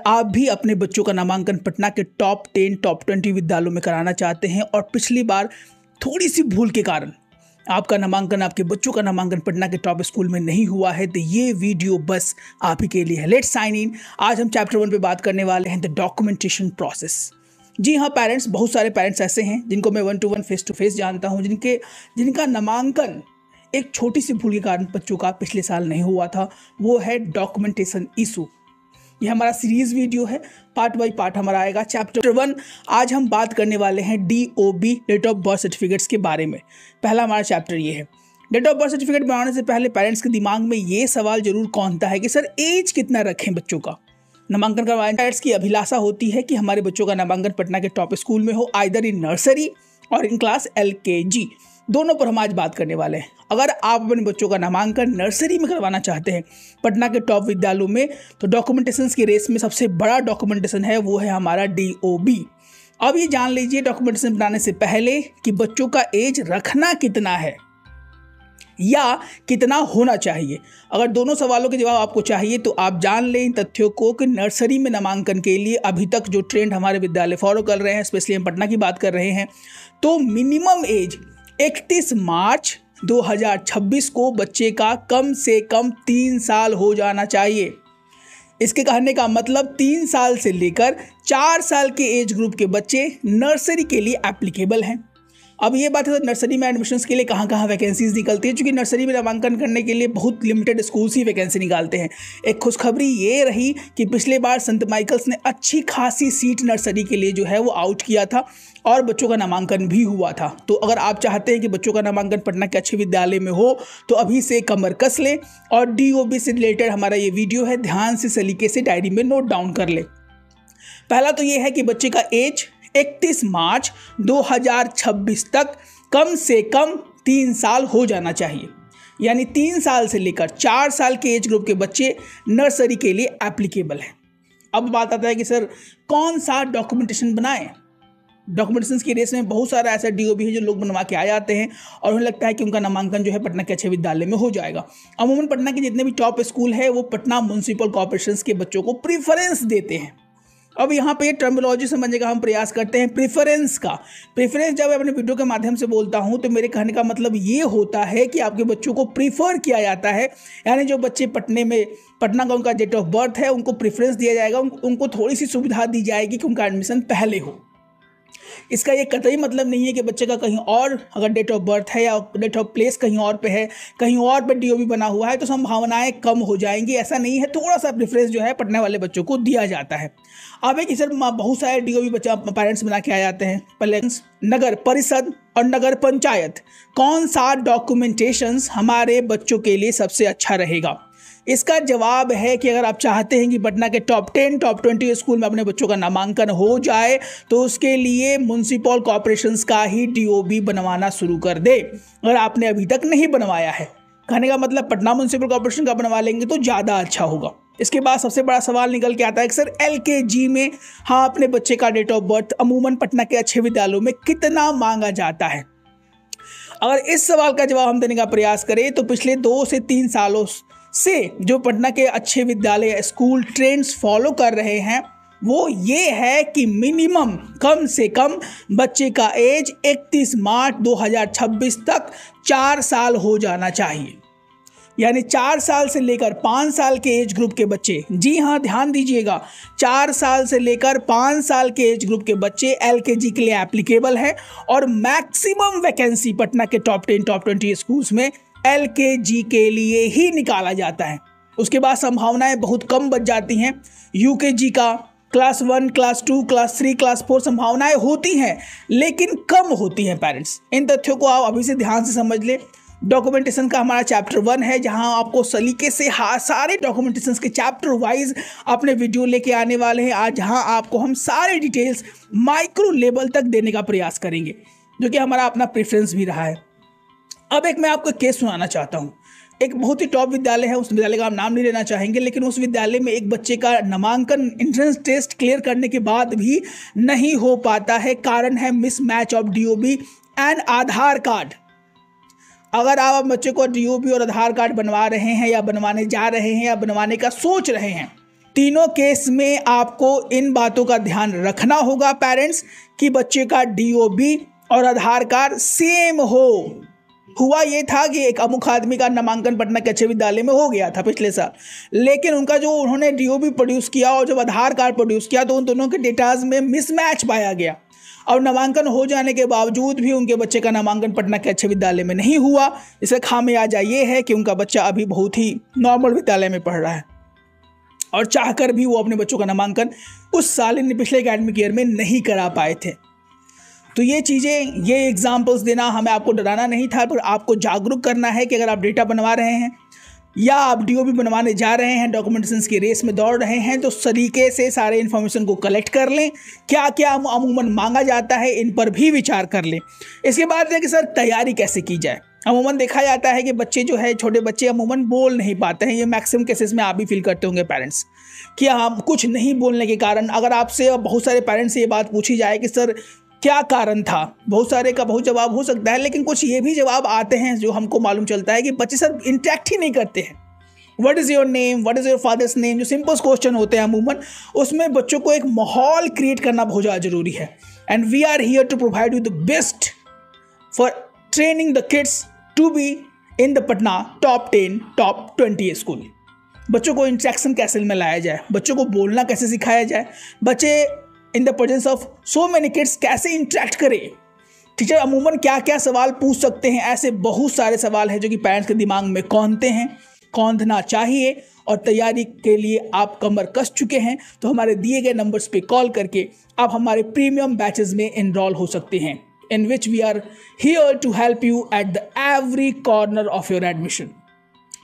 आप भी अपने बच्चों का नामांकन पटना के टॉप 10 टॉप 20 विद्यालयों में कराना चाहते हैं और पिछली बार थोड़ी सी भूल के कारण आपका नामांकन, आपके बच्चों का नामांकन पटना के टॉप स्कूल में नहीं हुआ है, तो ये वीडियो बस आप ही के लिए है। Let's sign in. आज हम चैप्टर 1 पे बात करने वाले हैं द डॉक्यूमेंटेशन प्रोसेस। जी हाँ पेरेंट्स, बहुत सारे पेरेंट्स ऐसे हैं जिनको मैं 1-to-1 फेस टू फेस जानता हूँ, जिनका नामांकन एक छोटी सी भूल के कारण बच्चों का पिछले साल नहीं हुआ था। वो है डॉक्यूमेंटेशन इशू। ये हमारा सीरीज वीडियो है, पार्ट बाय पार्ट हमारा आएगा। चैप्टर 1 आज हम बात करने वाले हैं DOB date of birth certificates के बारे में। पहला हमारा चैप्टर ये है। डेट ऑफ बर्थ सर्टिफिकेट बनाने से पहले पेरेंट्स के दिमाग में ये सवाल जरूर कौनता है कि सर एज कितना रखें बच्चों का। नामांकन करवाने पेरेंट्स की अभिलाषा होती है कि हमारे बच्चों का नामांकन पटना के टॉप स्कूल में हो, आइदर इन नर्सरी और इन क्लास LKG, दोनों पर हम आज बात करने वाले हैं। अगर आप अपने बच्चों का नामांकन नर्सरी में करवाना चाहते हैं पटना के टॉप विद्यालयों में, तो डॉक्यूमेंटेशन की रेस में सबसे बड़ा डॉक्यूमेंटेशन है वो है हमारा DOB। अब ये जान लीजिए डॉक्यूमेंटेशन बनाने से पहले कि बच्चों का एज रखना कितना है या कितना होना चाहिए। अगर दोनों सवालों के जवाब आपको चाहिए तो आप जान लें इन तथ्यों को कि नर्सरी में नामांकन के लिए अभी तक जो ट्रेंड हमारे विद्यालय फॉलो कर रहे हैं, स्पेशली हम पटना की बात कर रहे हैं, तो मिनिमम एज 31 मार्च 2026 को बच्चे का कम से कम 3 साल हो जाना चाहिए। इसके कहने का मतलब 3 साल से लेकर 4 साल के एज ग्रुप के बच्चे नर्सरी के लिए एप्लीकेबल हैं। अब ये बात है तो नर्सरी में एडमिशन्स के लिए कहाँ कहाँ वैकेंसीज निकलती है, क्योंकि नर्सरी में नामांकन करने के लिए बहुत लिमिटेड स्कूल्स ही वैकेंसी निकालते हैं। एक खुशखबरी ये रही कि पिछले बार संत माइकल्स ने अच्छी खासी सीट नर्सरी के लिए जो है वो आउट किया था और बच्चों का नामांकन भी हुआ था। तो अगर आप चाहते हैं कि बच्चों का नामांकन पटना के अच्छे विद्यालय में हो तो अभी से कमर कस लें और DOB से रिलेटेड हमारा ये वीडियो है, ध्यान से सलीके से डायरी में नोट डाउन कर ले। पहला तो ये है कि बच्चे का एज 31 मार्च 2026 तक कम से कम 3 साल हो जाना चाहिए। यानी 3 साल से लेकर 4 साल के एज ग्रुप के बच्चे नर्सरी के लिए एप्लीकेबल हैं। अब बात आता है कि सर कौन सा डॉक्यूमेंटेशन बनाएं। डॉक्यूमेंटेशन की रेस में बहुत सारा ऐसा DOB है जो लोग बनवा के आ जाते हैं और उन्हें लगता है कि उनका नामांकन जो है पटना के अच्छे विद्यालय में हो जाएगा। अमूमन पटना के जितने भी टॉप स्कूल है वो पटना म्युनिसिपल कॉर्पोरेशन के बच्चों को प्रीफरेंस देते हैं। अब यहाँ पे टर्मिनोलॉजी समझने का हम प्रयास करते हैं। प्रेफरेंस का प्रेफरेंस जब मैं अपने वीडियो के माध्यम से बोलता हूँ तो मेरे कहने का मतलब ये होता है कि आपके बच्चों को प्रीफर किया जाता है। यानी जो बच्चे पटना का उनका डेट ऑफ बर्थ है उनको प्रेफरेंस दिया जाएगा, उनको थोड़ी सी सुविधा दी जाएगी कि उनका एडमिशन पहले हो। इसका ये कतई मतलब नहीं है कि बच्चे का कहीं और अगर डेट ऑफ बर्थ है या डेट ऑफ प्लेस कहीं और पे है, कहीं और पे DOB बना हुआ है तो संभावनाएं कम हो जाएंगी, ऐसा नहीं है। थोड़ा सा प्रेफरेंस जो है पटना वाले बच्चों को दिया जाता है। अब एक सर बहुत सारे DOB बच्चा पेरेंट्स बना के आ जाते हैं। पहले नगर परिषद और नगर पंचायत, कौन सा डॉक्यूमेंटेशंस हमारे बच्चों के लिए सबसे अच्छा रहेगा। इसका जवाब है कि अगर आप चाहते हैं कि पटना के टॉप 10 टॉप 20 स्कूल में अपने बच्चों का नामांकन हो जाए तो उसके लिए म्युनिसिपल कॉर्पोरेशंस का ही DOB बनवाना शुरू कर दे। अगर आपने अभी तक नहीं बनवाया है, कहने का मतलब पटना म्युनिसिपल कॉर्पोरेशन का बनवा लेंगे तो ज़्यादा अच्छा होगा। इसके बाद सबसे बड़ा सवाल निकल के आता है कि सर LKG में हाँ अपने बच्चे का डेट ऑफ बर्थ अमूमन पटना के अच्छे विद्यालयों में कितना मांगा जाता है। अगर इस सवाल का जवाब हम देने का प्रयास करें तो पिछले 2 से 3 सालों से जो पटना के अच्छे विद्यालय स्कूल ट्रेंड्स फॉलो कर रहे हैं वो ये है कि मिनिमम कम से कम बच्चे का एज 31 मार्च 2026 तक 4 साल हो जाना चाहिए। यानी 4 साल से लेकर 5 साल के एज ग्रुप के बच्चे, जी हाँ ध्यान दीजिएगा, 4 साल से लेकर 5 साल के एज ग्रुप के बच्चे LKG के लिए एप्लीकेबल हैं और मैक्सिमम वैकेंसी पटना के टॉप 10 टॉप 20 स्कूल्स में LKG के लिए ही निकाला जाता है। उसके बाद संभावनाएं बहुत कम बच जाती हैं। UKG का क्लास 1 क्लास 2 क्लास 3 क्लास 4 संभावनाएं होती हैं लेकिन कम होती हैं। पेरेंट्स इन तथ्यों को आप अभी से ध्यान से समझ ले। डॉक्यूमेंटेशन का हमारा चैप्टर 1 है जहां आपको सलीके से सारे डॉक्यूमेंटेशन के चैप्टर वाइज अपने वीडियो लेके आने वाले हैं। आज जहां आपको हम सारे डिटेल्स माइक्रो लेवल तक देने का प्रयास करेंगे, जो कि हमारा अपना प्रेफरेंस भी रहा है। अब एक मैं आपको केस सुनाना चाहता हूँ। एक बहुत ही टॉप विद्यालय है, उस विद्यालय का हम नाम नहीं लेना चाहेंगे, लेकिन उस विद्यालय में एक बच्चे का नामांकन एंट्रेंस टेस्ट क्लियर करने के बाद भी नहीं हो पाता है। कारण है mismatch of DOB and Aadhaar card. अगर आप बच्चे को DOB और आधार कार्ड बनवा रहे हैं या बनवाने जा रहे हैं या बनवाने का सोच रहे हैं तीनों केस में आपको इन बातों का ध्यान रखना होगा पेरेंट्स कि बच्चे का DOB और आधार कार्ड सेम हो। हुआ ये था कि एक अमुक आदमी का नामांकन पटना के अच्छे विद्यालय में हो गया था पिछले साल, लेकिन उनका जो उन्होंने DOB प्रोड्यूस किया और जब आधार कार्ड प्रोड्यूस किया तो उन दोनों के डेटाज में मिसमैच पाया गया और नामांकन हो जाने के बावजूद भी उनके बच्चे का नामांकन पटना के अच्छे विद्यालय में नहीं हुआ। इसका खामियाजा ये है कि उनका बच्चा अभी बहुत ही नॉर्मल विद्यालय में पढ़ रहा है और चाहकर भी वो अपने बच्चों का नामांकन उस साल पिछले एकेडमिक ईयर में नहीं करा पाए थे। तो ये चीज़ें, ये एग्जाम्पल्स देना हमें आपको डराना नहीं था, पर आपको जागरूक करना है कि अगर आप डेटा बनवा रहे हैं या आप DOB बनवाने जा रहे हैं, डॉक्यूमेंटेशन की रेस में दौड़ रहे हैं, तो उस तरीके से सारे इन्फॉर्मेशन को कलेक्ट कर लें। क्या क्या अमूमन मांगा जाता है इन पर भी विचार कर लें। इसके बाद है कि सर तैयारी कैसे की जाए। अमूमन देखा जाता है कि बच्चे जो है, छोटे बच्चे अमूमन बोल नहीं पाते हैं। ये मैक्सिमम केसेस में आप भी फील करते होंगे पेरेंट्स कि हम कुछ नहीं बोलने के कारण, अगर आपसे बहुत सारे पेरेंट्स से ये बात पूछी जाए कि सर क्या कारण था, बहुत सारे का बहुत जवाब हो सकता है, लेकिन कुछ ये भी जवाब आते हैं जो हमको मालूम चलता है कि बच्चे सर इंटरेक्ट ही नहीं करते हैं। What is your name, what is your father's name, जो सिंपल क्वेश्चन होते हैं अमूमन, उसमें बच्चों को एक माहौल क्रिएट करना बहुत ज़्यादा जरूरी है। And we are here to provide you the best for training the kids to be in the Patna top 10 top 20 school. बच्चों को इंटरेक्शन कैसे में लाया जाए, बच्चों को बोलना कैसे सिखाया जाए, बच्चे in the presence of so many kids कैसे इंटरेक्ट करें, टीचर अमूमन क्या क्या सवाल पूछ सकते हैं। ऐसे बहुत सारे सवाल हैं जो कि पेरेंट्स के दिमाग में कौंधते हैं, कौंधना चाहिए। और तैयारी के लिए आप कमर कस चुके हैं तो हमारे दिए गए नंबर्स पे कॉल करके आप हमारे प्रीमियम बैचेस में एनरोल हो सकते हैं, in which we are here to help you at the every corner of your admission.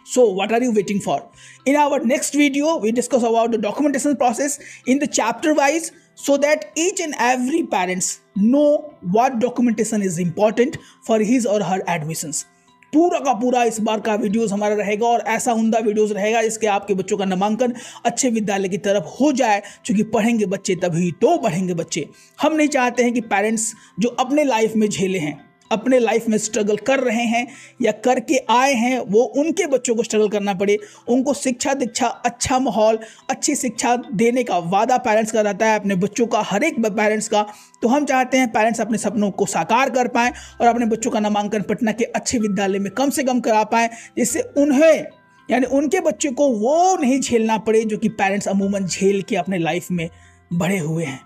So what are you waiting for? In our next video, we discuss about the documentation process in the chapter wise, so that each and every parents know what documentation is important for his or her admissions. पूरा का पूरा इस बार का videos हमारा रहेगा और ऐसा उम्दा वीडियोस रहेगा जिसके आपके बच्चों का नामांकन अच्छे विद्यालय की तरफ हो जाए, क्योंकि पढ़ेंगे बच्चे तभी तो बढ़ेंगे बच्चे। हम नहीं चाहते हैं कि पेरेंट्स जो अपने लाइफ में झेले हैं, अपने लाइफ में स्ट्रगल कर रहे हैं या करके आए हैं, वो उनके बच्चों को स्ट्रगल करना पड़े। उनको शिक्षा दीक्षा, अच्छा माहौल, अच्छी शिक्षा देने का वादा पेरेंट्स का रहता है अपने बच्चों का, हर एक पेरेंट्स का। तो हम चाहते हैं पेरेंट्स अपने सपनों को साकार कर पाएँ और अपने बच्चों का नामांकन पटना के अच्छे विद्यालय में कम से कम करा पाएँ, जिससे उन्हें यानी उनके बच्चे को वो नहीं झेलना पड़े जो कि पेरेंट्स अमूमन झेल के अपने लाइफ में बड़े हुए हैं।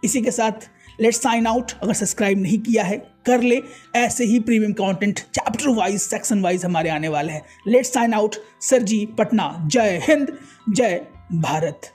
इसी के साथ लेट्स साइन आउट। अगर सब्सक्राइब नहीं किया है कर ले, ऐसे ही premium content chapter wise, section wise हमारे आने वाले हैं। Let's sign out. Sir ji, Patna. जय हिंद, जय भारत।